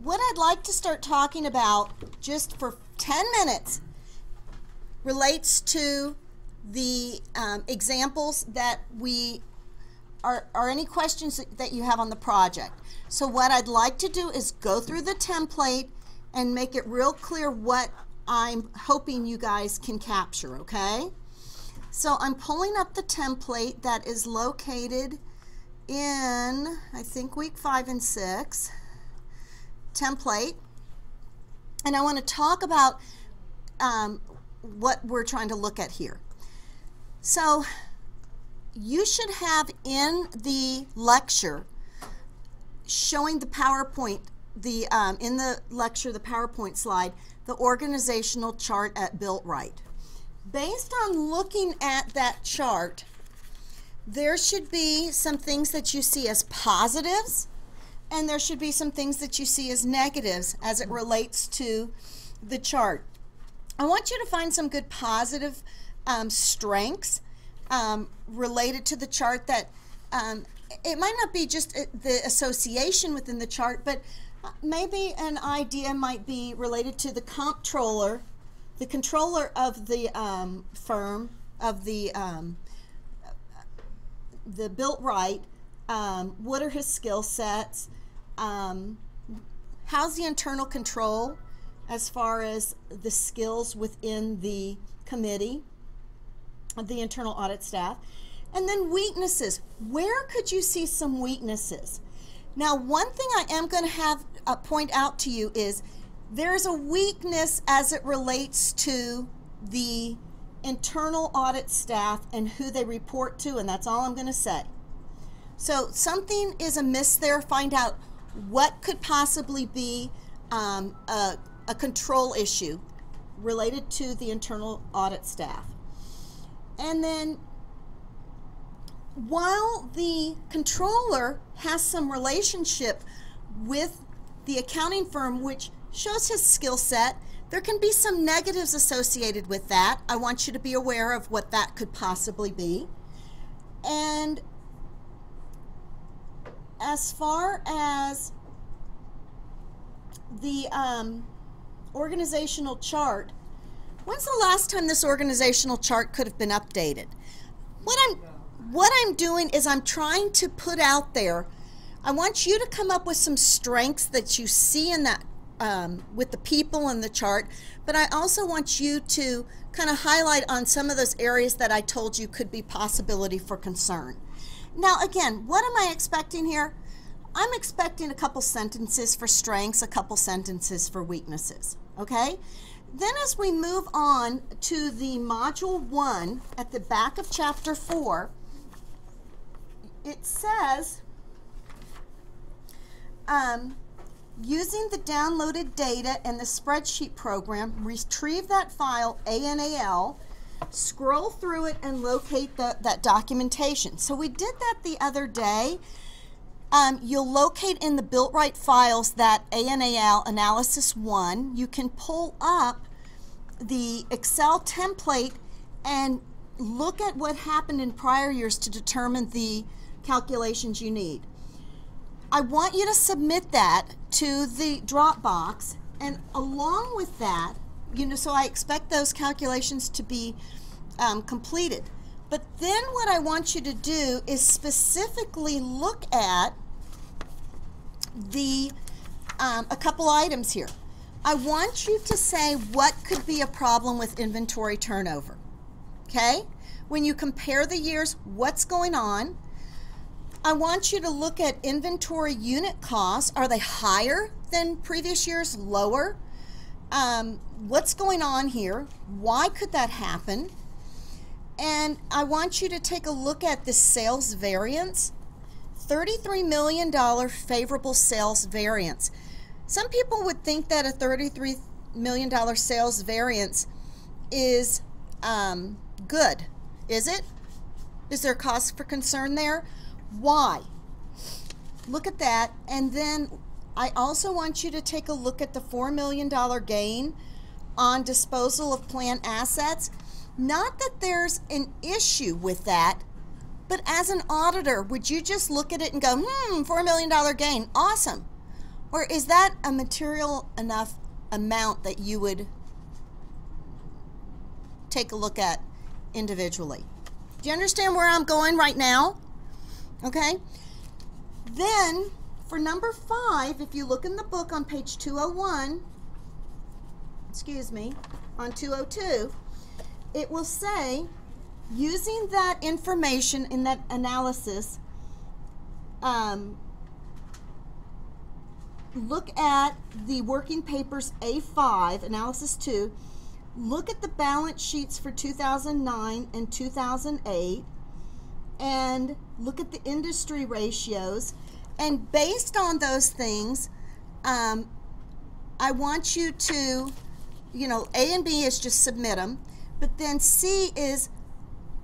what I'd like to start talking about just for 10 minutes relates to the examples that we are any questions that you have on the project. So what I'd like to do is go through the template and make it real clear what I'm hoping you guys can capture, okay? So I'm pulling up the template that is located in, I think, week 5 and 6 template, and I want to talk about what we're trying to look at here. So you should have in the lecture showing the PowerPoint, in the lecture, the PowerPoint slide, the organizational chart at Biltrite. Based on looking at that chart, there should be some things that you see as positives, and there should be some things that you see as negatives as it relates to the chart. I want you to find some good positive strengths related to the chart that it might not be just the association within the chart, but maybe an idea might be related to the comptroller, the controller of the firm, of the Biltrite. What are his skill sets? How's the internal control as far as the skills within the committee, the internal audit staff? And then weaknesses. Where could you see some weaknesses? Now, one thing I am going to have point out to you is there's a weakness as it relates to the internal audit staff and who they report to, and that's all I'm going to say. So something is amiss there. Find out what could possibly be a control issue related to the internal audit staff. And then while the controller has some relationship with the accounting firm, which shows his skill set, there can be some negatives associated with that. I want you to be aware of what that could possibly be. And as far as the organizational chart, when's the last time this organizational chart could have been updated? What I'm doing is I'm trying to put out there, I want you to come up with some strengths that you see in that with the people in the chart, but I also want you to kind of highlight on some of those areas that I told you could be possibility for concern. Now again, what am I expecting here? I'm expecting a couple sentences for strengths, a couple sentences for weaknesses, okay? Then as we move on to the module 1 at the back of chapter 4, it says, using the downloaded data and the spreadsheet program, retrieve that file, ANAL, scroll through it and locate that documentation. So we did that the other day. You'll locate in the Biltrite files that ANAL Analysis 1. You can pull up the Excel template and look at what happened in prior years to determine the calculations you need. I want you to submit that to the Dropbox, and along with that, so I expect those calculations to be completed. But then what I want you to do is specifically look at a couple items here. I want you to say what could be a problem with inventory turnover, okay? When you compare the years, what's going on? I want you to look at inventory unit costs. Are they higher than previous years, lower? What's going on here? Why could that happen? And I want you to take a look at the sales variance. $33 million favorable sales variance. Some people would think that a $33 million sales variance is good. Is it? Is there cause for concern there? Why? Look at that. And then I also want you to take a look at the $4 million gain on disposal of plant assets. Not that there's an issue with that, but as an auditor, would you just look at it and go, $4 million gain, awesome. Or is that a material enough amount that you would take a look at individually? Do you understand where I'm going right now? Okay. Then for number 5, if you look in the book on page 201, excuse me, on 202, it will say, using that information in that analysis, look at the working papers A5, analysis 2, look at the balance sheets for 2009 and 2008, and look at the industry ratios. And based on those things, I want you to, you know, A and B is just submit them, but then C is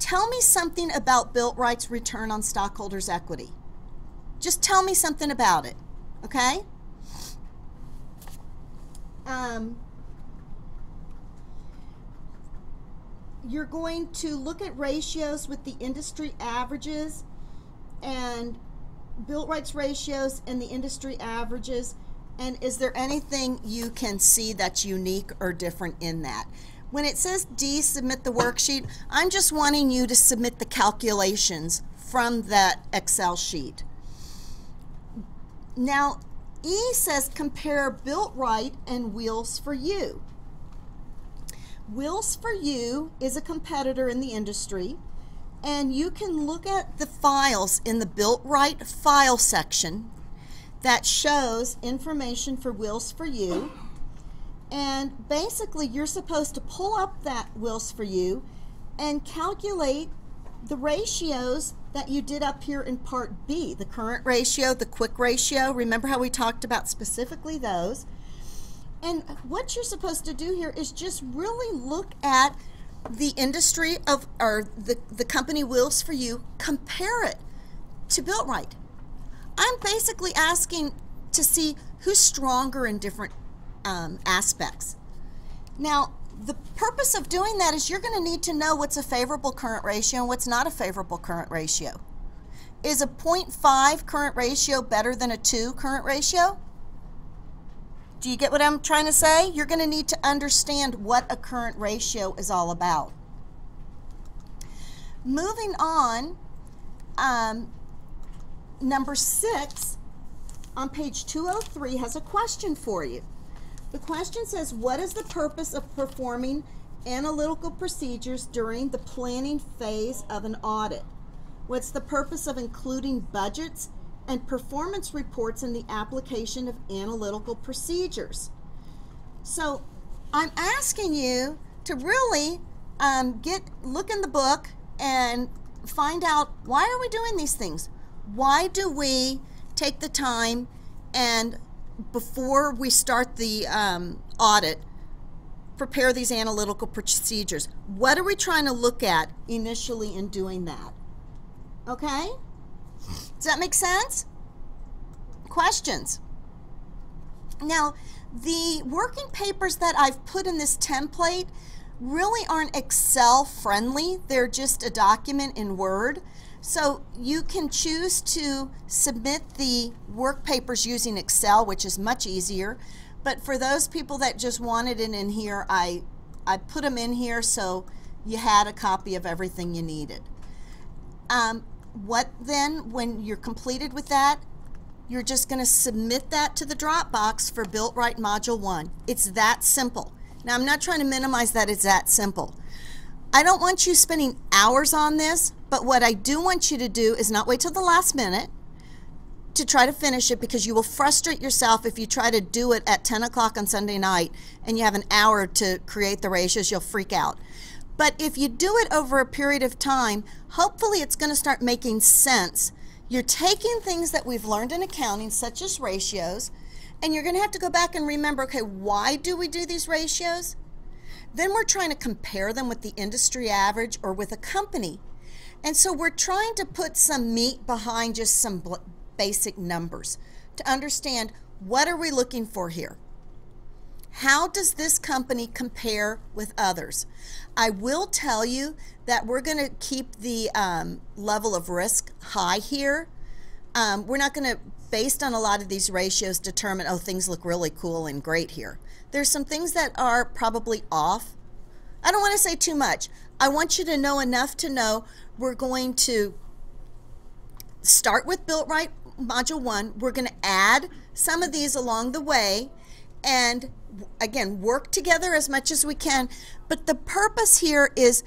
tell me something about Biltrite's return on stockholders' equity. Just tell me something about it, okay? You're going to look at ratios with the industry averages and Biltrite's ratios and the industry averages, and is there anything you can see that's unique or different in that? When it says D, submit the worksheet, I'm just wanting you to submit the calculations from that Excel sheet. Now, E says compare Biltrite and Wheels for You. Wheels for You is a competitor in the industry, and you can look at the files in the Biltrite file section that shows information for Wheels for You. And basically, you're supposed to pull up that Wheels for You and calculate the ratios that you did up here in part B, the current ratio, the quick ratio. Remember how we talked about specifically those? And what you're supposed to do here is just really look at the industry of, or the company Wheels for You, compare it to Biltrite. I'm basically asking to see who's stronger in different aspects. Now, the purpose of doing that is you're going to need to know what's a favorable current ratio and what's not a favorable current ratio. Is a 0.5 current ratio better than a 2 current ratio? Do you get what I'm trying to say? You're going to need to understand what a current ratio is all about. Moving on, number 6 on page 203 has a question for you. The question says, what is the purpose of performing analytical procedures during the planning phase of an audit? What's the purpose of including budgets and performance reports in the application of analytical procedures? So I'm asking you to really look in the book and find out, why are we doing these things? Why do we take the time and before we start the audit, prepare these analytical procedures? What are we trying to look at initially in doing that? Okay? Does that make sense? Questions? Now, the working papers that I've put in this template really aren't Excel friendly. They're just a document in Word. So you can choose to submit the work papers using Excel, which is much easier. But for those people that just wanted it in here, I put them in here so you had a copy of everything you needed. What then, when you're completed with that, you're just going to submit that to the Dropbox for Biltrite Module 1. It's that simple. Now, I'm not trying to minimize that it's that simple. I don't want you spending hours on this, but what I do want you to do is not wait till the last minute to try to finish it, because you will frustrate yourself if you try to do it at 10 o'clock on Sunday night and you have an hour to create the ratios. You'll freak out. But if you do it over a period of time, hopefully it's going to start making sense. You're taking things that we've learned in accounting, such as ratios, and you're going to have to go back and remember, okay, why do we do these ratios? Then we're trying to compare them with the industry average or with a company. And so we're trying to put some meat behind just some basic numbers to understand, what are we looking for here? How does this company compare with others? I will tell you that we're going to keep the level of risk high here. We're not going to based on a lot of these ratios, determine, oh, things look really cool and great here. There's some things that are probably off. I don't want to say too much. I want you to know enough to know we're going to start with Biltrite Module 1. We're going to add some of these along the way and, again, work together as much as we can. But the purpose here is,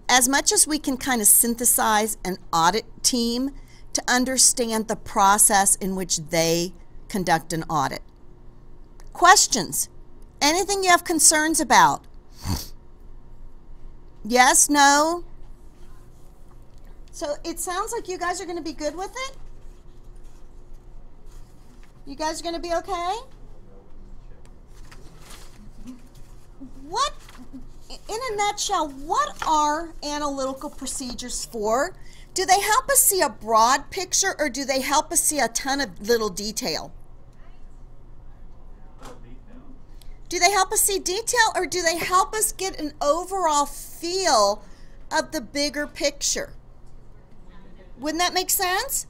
as much as we can kind of synthesize an audit team to understand the process in which they conduct an audit. Questions? Anything you have concerns about? Yes, no? So it sounds like you guys are going to be good with it? You guys are going to be okay? What, in a nutshell, what are analytical procedures for? Do they help us see a broad picture, or do they help us see a ton of little detail? Do they help us see detail, or do they help us get an overall feel of the bigger picture? Wouldn't that make sense?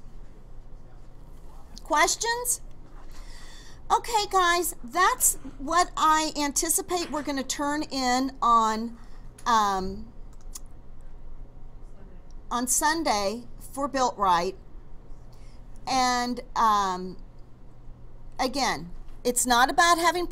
Questions? Okay, guys, that's what I anticipate we're going to turn in on Sunday for Biltrite. And again, it's not about having